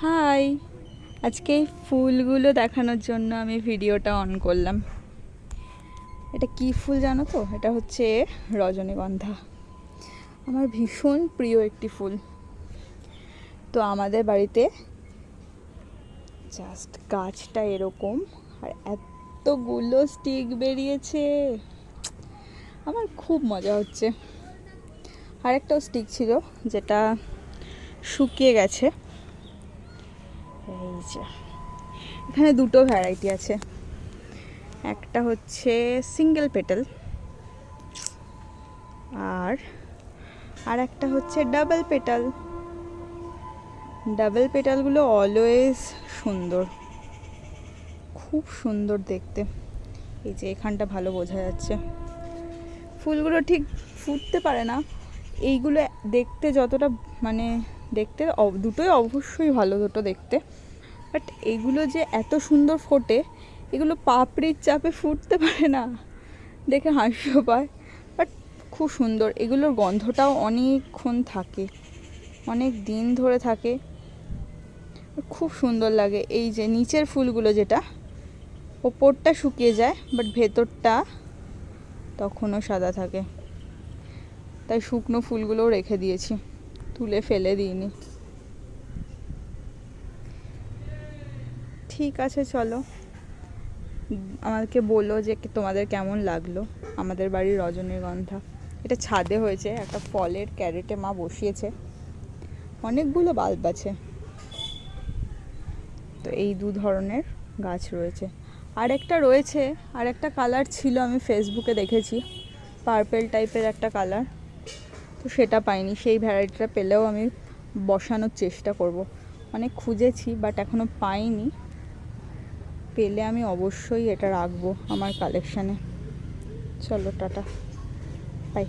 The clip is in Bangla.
হাই, আজকে এই ফুলগুলো দেখানোর জন্য আমি ভিডিওটা অন করলাম। এটা কি ফুল জানো তো? এটা হচ্ছে রজনীগন্ধা। আমার ভীষণ প্রিয় একটি ফুল। তো আমাদের বাড়িতে জাস্ট গাছটা এরকম, আর এতগুলো স্টিক বেরিয়েছে, আমার খুব মজা হচ্ছে। আর একটাও স্টিক ছিল যেটা শুকিয়ে গেছে। এই যে এখানে দুটো ভ্যারাইটি আছে, একটা হচ্ছে সিঙ্গেল পেটাল আর একটা হচ্ছে ডাবল পেটাল। ডাবল পেটালগুলো অলওয়েজ সুন্দর, খুব সুন্দর দেখতে। এই যে এখানটা ভালো বোঝা যাচ্ছে। ফুলগুলো ঠিক ফুটতে পারে না, এইগুলো দেখতে যতটা দেখতে দুটোই অবশ্যই ভালো, দুটো দেখতে, বাট এইগুলো যে এত সুন্দর ফোটে, এগুলো পাপড়ির চাপে ফুটতে পারে না, দেখে হাসিও পায়, বাট খুব সুন্দর। এগুলোর গন্ধটাও অনেকক্ষণ থাকে, অনেক দিন ধরে থাকে, খুব সুন্দর লাগে। এই যে নিচের ফুলগুলো, যেটা ওপরটা শুকিয়ে যায় বাট ভেতরটা তখনও সাদা থাকে, তাই শুকনো ফুলগুলোও রেখে দিয়েছি, তুলে ফেলে দিইনি। ঠিক আছে, চলো আমাকে বলো যে তোমাদের কেমন লাগলো আমাদের বাড়ির রজনীগন্ধা। এটা ছাদে হয়েছে, একটা ফলের ক্যারেটে মা বসিয়েছে, অনেকগুলো বাল্ব আছে। তো এই দু ধরনের গাছ রয়েছে। আর একটা রয়েছে, আর একটা কালার ছিল, আমি ফেসবুকে দেখেছি, পার্পেল টাইপের একটা কালার, তো সেটা পাইনি। সেই ভ্যারাইটিটা পেলেও আমি বসানোর চেষ্টা করব। অনেক খুঁজেছি বাট এখনও পাইনি, পেলে আমি অবশ্যই এটা রাখবো আমার কালেকশানে। চলো টাটা, বাই।